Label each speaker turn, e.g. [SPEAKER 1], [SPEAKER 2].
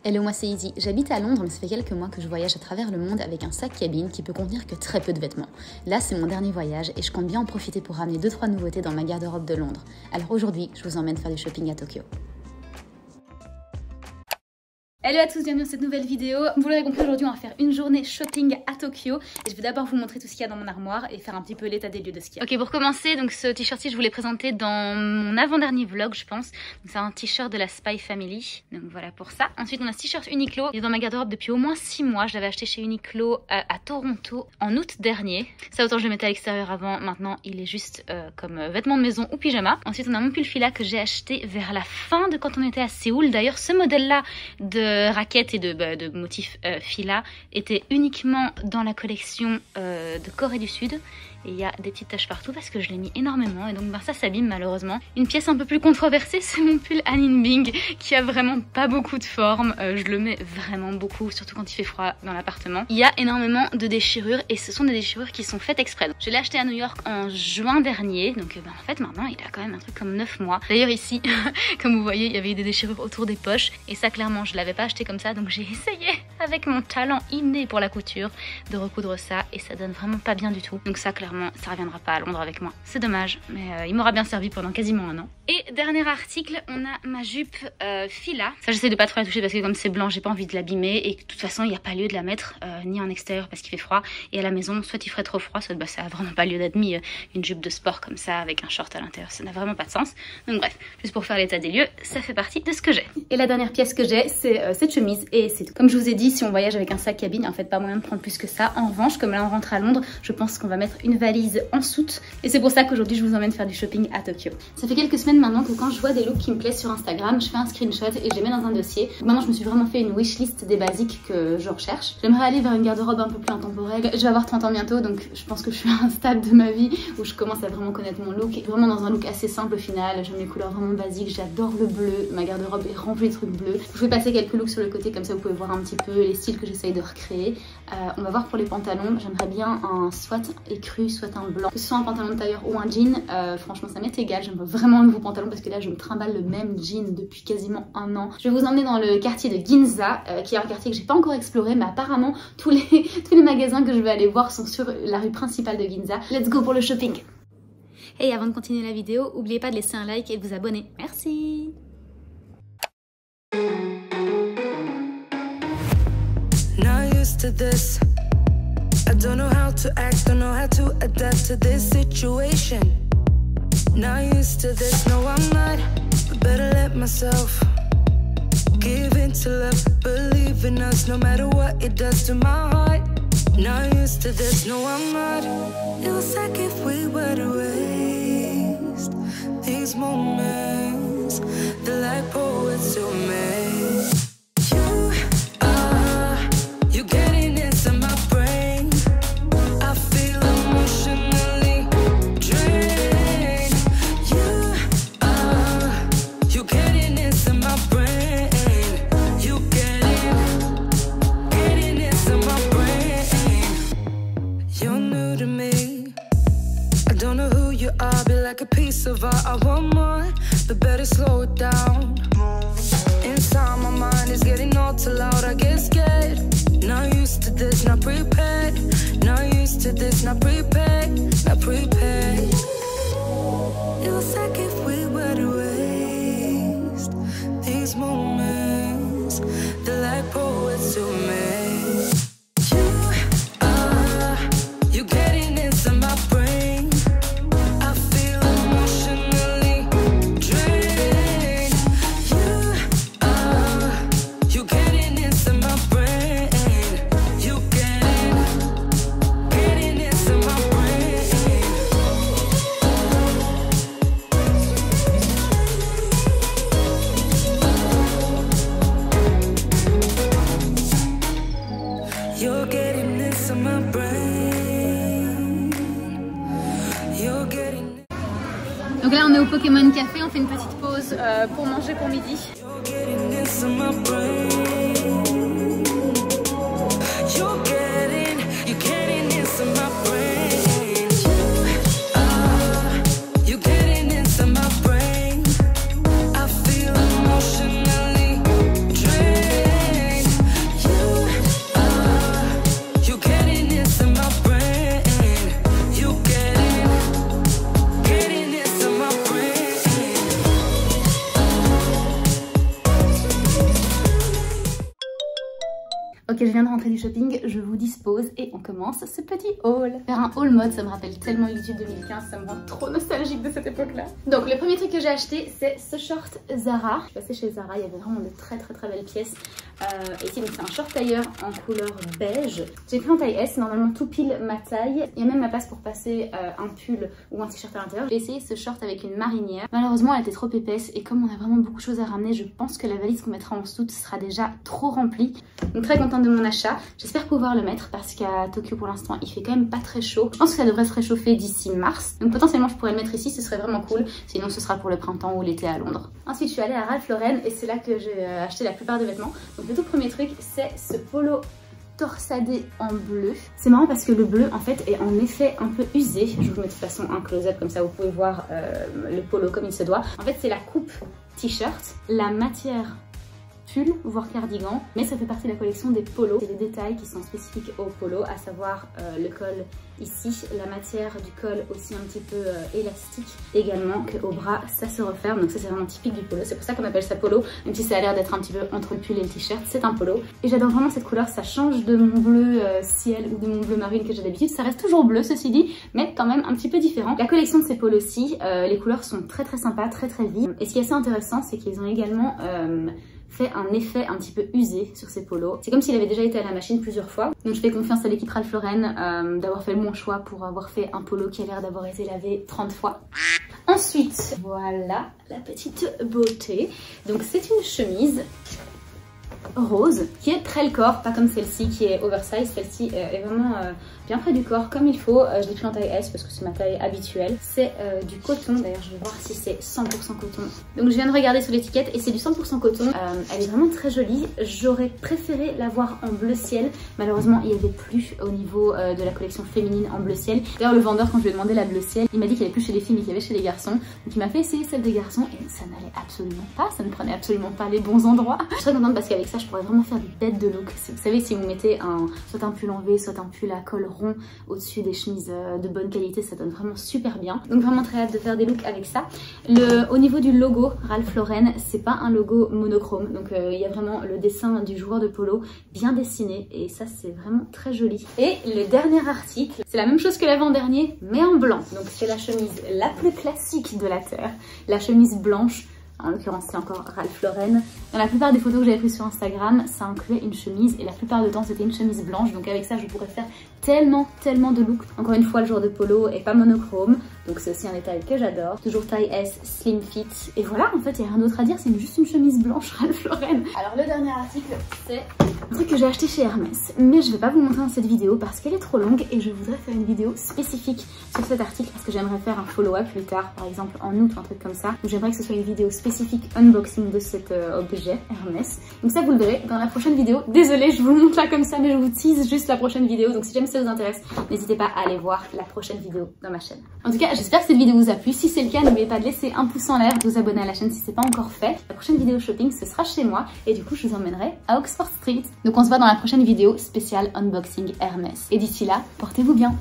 [SPEAKER 1] Hello, moi c'est Izzy. J'habite à Londres, mais ça fait quelques mois que je voyage à travers le monde avec un sac cabine qui peut contenir que très peu de vêtements. Là, c'est mon dernier voyage et je compte bien en profiter pour ramener 2-3 nouveautés dans ma garde-robe de Londres. Alors aujourd'hui, je vous emmène faire du shopping à Tokyo. Hello à tous, bienvenue dans cette nouvelle vidéo. Vous l'aurez compris, aujourd'hui on va faire une journée shopping à Tokyo. Et je vais d'abord vous montrer tout ce qu'il y a dans mon armoire et faire un petit peu l'état des lieux de ce qu'il y a. Ok, pour commencer, donc ce t-shirt-ci je vous l'ai présenté dans mon avant-dernier vlog je pense. C'est un t-shirt de la Spy Family, donc voilà pour ça. Ensuite on a ce t-shirt Uniqlo, il est dans ma garde-robe depuis au moins 6 mois. Je l'avais acheté chez Uniqlo à Toronto en août dernier. Ça autant je le mettais à l'extérieur avant, maintenant il est juste comme vêtement de maison ou pyjama. Ensuite on a mon pull Fila que j'ai acheté vers la fin de quand on était à Séoul. D'ailleurs ce modèle là de raquettes et de motifs Fila était uniquement dans la collection de Corée du Sud. Et il y a des petites taches partout parce que je l'ai mis énormément et donc ça s'abîme malheureusement. Une pièce un peu plus controversée, c'est mon pull Anine Bing qui a vraiment pas beaucoup de forme. Je le mets vraiment beaucoup, surtout quand il fait froid dans l'appartement. Il y a énormément de déchirures et ce sont des déchirures qui sont faites exprès. Je l'ai acheté à New York en juin dernier, donc en fait maintenant il a quand même un truc comme 9 mois. D'ailleurs ici, comme vous voyez, il y avait des déchirures autour des poches et ça clairement je l'avais pas acheté comme ça, donc j'ai essayé avec mon talent inné pour la couture de recoudre ça et ça donne vraiment pas bien du tout. Donc ça clairement ça reviendra pas à Londres avec moi, c'est dommage, mais il m'aura bien servi pendant quasiment un an. Et dernier article, on a ma jupe Fila. Ça j'essaie de pas trop la toucher parce que comme c'est blanc j'ai pas envie de l'abîmer et de toute façon il n'y a pas lieu de la mettre ni en extérieur parce qu'il fait froid et à la maison soit il ferait trop froid soit ça a vraiment pas lieu d'être mis une jupe de sport comme ça avec un short à l'intérieur, ça n'a vraiment pas de sens. Donc bref, juste pour faire l'état des lieux, ça fait partie de ce que j'ai. Et la dernière pièce que j'ai c'est cette chemise et c'est tout. Comme je vous ai dit, si on voyage avec un sac cabine, en fait pas moyen de prendre plus que ça. En revanche, comme là on rentre à Londres, je pense qu'on va mettre une valise en soute et c'est pour ça qu'aujourd'hui je vous emmène faire du shopping à Tokyo. Ça fait quelques semaines maintenant que quand je vois des looks qui me plaisent sur Instagram, je fais un screenshot et je les mets dans un dossier. Maintenant je me suis vraiment fait une wishlist des basiques que je recherche. J'aimerais aller vers une garde-robe un peu plus intemporelle. Je vais avoir 30 ans bientôt, donc je pense que je suis à un stade de ma vie où je commence à vraiment connaître mon look. Vraiment dans un look assez simple au final. J'aime les couleurs vraiment basiques, j'adore le bleu. Ma garde-robe est remplie de trucs bleus. Je vais passer quelques looks sur le côté, comme ça vous pouvez voir un petit peu les styles que j'essaye de recréer. On va voir pour les pantalons. J'aimerais bien un soit écru, soit un blanc. Que ce soit un pantalon de tailleur ou un jean, franchement ça m'est égal. J'aime vraiment un nouveau pantalon parce que là je me trimballe le même jean depuis quasiment un an. Je vais vous emmener dans le quartier de Ginza, qui est un quartier que j'ai pas encore exploré, mais apparemment tous les magasins que je vais aller voir sont sur la rue principale de Ginza. Let's go pour le shopping. Et avant de continuer la vidéo, n'oubliez pas de laisser un like et de vous abonner. Merci.
[SPEAKER 2] To this, I don't know how to act, don't know how to adapt to this situation. Not used to this, no I'm not, but better let myself give in to love, believe in us, no matter what it does to my heart. Not used to this, no I'm not. It was like if we were to waste these moments, they're like poets to me. Like a piece of art, I want more, but better slow it down. Inside my mind is getting all too loud, I get scared. Not used to this, not prepared. Not used to this, not prepared. Not prepared. It was like if we were to waste these moments, they're like poets to me.
[SPEAKER 1] Donc là on est au Pokémon Café, on fait une petite pause pour manger pour midi. Ok, je viens de rentrer du shopping, je vous dispose et on commence ce petit haul. Faire un haul mode, ça me rappelle tellement YouTube 2015, ça me rend trop nostalgique de cette époque-là. Donc le premier truc que j'ai acheté, c'est ce short Zara. Je suis passée chez Zara, il y avait vraiment de très belles pièces. Et ici, donc c'est un short tailleur en couleur beige. J'ai pris en taille S, normalement tout pile ma taille. Il y a même ma place pour passer un pull ou un t-shirt à l'intérieur. J'ai essayé ce short avec une marinière. Malheureusement, elle était trop épaisse et comme on a vraiment beaucoup de choses à ramener, je pense que la valise qu'on mettra en soute sera déjà trop remplie. Donc très contente de mon achat. J'espère pouvoir le mettre parce qu'à Tokyo pour l'instant, il fait quand même pas très chaud. Je pense que ça devrait se réchauffer d'ici mars. Donc potentiellement, je pourrais le mettre ici, ce serait vraiment cool. Sinon, ce sera pour le printemps ou l'été à Londres. Ensuite, je suis allée à Ralph Lauren et c'est là que j'ai acheté la plupart des vêtements. Donc le tout premier truc, c'est ce polo torsadé en bleu. C'est marrant parce que le bleu en fait est en effet un peu usé. Je vous mets de toute façon un close-up comme ça vous pouvez voir le polo comme il se doit. En fait c'est la coupe t-shirt, la matière pull voire cardigan, mais ça fait partie de la collection des polos. C'est les détails qui sont spécifiques au polo, à savoir le col ici, la matière du col aussi un petit peu élastique, également qu'au bras ça se referme, donc ça c'est vraiment typique du polo, c'est pour ça qu'on appelle ça polo, même si ça a l'air d'être un petit peu entre le pull et le t-shirt, c'est un polo. Et j'adore vraiment cette couleur, ça change de mon bleu ciel ou de mon bleu marine que j'ai d'habitude, ça reste toujours bleu ceci dit, mais quand même un petit peu différent. La collection de ces polos-ci, les couleurs sont très sympas, très vives, et ce qui est assez intéressant c'est qu'ils ont également fait un effet un petit peu usé sur ces polos. C'est comme s'il avait déjà été à la machine plusieurs fois. Donc je fais confiance à l'équipe Ralph Lauren d'avoir fait le bon choix pour avoir fait un polo qui a l'air d'avoir été lavé 30 fois. Ensuite, voilà la petite beauté. Donc c'est une chemise rose qui est très le corps, pas comme celle-ci qui est oversize. Celle-ci est vraiment bien près du corps comme il faut. Je l'ai pris en taille S parce que c'est ma taille habituelle. C'est du coton, d'ailleurs je vais voir si c'est 100% coton. Donc je viens de regarder sur l'étiquette et c'est du 100% coton. Elle est vraiment très jolie. J'aurais préféré la voir en bleu ciel. Malheureusement il n'y avait plus au niveau de la collection féminine en bleu ciel. D'ailleurs le vendeur quand je lui ai demandé la bleu ciel, il m'a dit qu'il n'y avait plus chez les filles mais qu'il y avait chez les garçons. Donc il m'a fait essayer celle des garçons et ça n'allait absolument pas. Ça ne prenait absolument pas les bons endroits. Je suis très contente parce qu'avec ça je pourrais vraiment faire des bêtes de look. Vous savez si vous mettez soit un pull en V, soit un pull à col rond au-dessus des chemises de bonne qualité, ça donne vraiment super bien. Donc vraiment très hâte de faire des looks avec ça. Au niveau du logo Ralph Lauren, c'est pas un logo monochrome, donc il y a vraiment le dessin du joueur de polo bien dessiné et ça c'est vraiment très joli. Et le dernier article, c'est la même chose que l'avant-dernier mais en blanc. Donc c'est la chemise la plus classique de la terre, la chemise blanche. En l'occurrence c'est encore Ralph Lauren. Dans la plupart des photos que j'avais prises sur Instagram, ça incluait une chemise et la plupart du temps c'était une chemise blanche. Donc avec ça je pourrais faire tellement de looks. Encore une fois le genre de polo est pas monochrome, donc c'est aussi un détail que j'adore. Toujours taille S, slim fit. Et voilà, en fait il n'y a rien d'autre à dire, c'est juste une chemise blanche Ralph Lauren. Alors le dernier article c'est un truc que j'ai acheté chez Hermès, mais je vais pas vous montrer dans cette vidéo parce qu'elle est trop longue et je voudrais faire une vidéo spécifique sur cet article parce que j'aimerais faire un follow-up plus tard, par exemple en août ou un truc comme ça. Donc j'aimerais que ce soit une vidéo spécifique unboxing de cet objet Hermès. Donc ça vous le verrez dans la prochaine vidéo. Désolée, je vous le montre là comme ça, mais je vous tease juste la prochaine vidéo. Donc si jamais ça vous intéresse, n'hésitez pas à aller voir la prochaine vidéo dans ma chaîne. En tout cas, j'espère que cette vidéo vous a plu. Si c'est le cas, n'oubliez pas de laisser un pouce en l'air, de vous abonner à la chaîne si c'est pas encore fait. La prochaine vidéo shopping, ce sera chez moi et du coup, je vous emmènerai à Oxford Street. Donc on se voit dans la prochaine vidéo spéciale unboxing Hermès. Et d'ici là, portez-vous bien.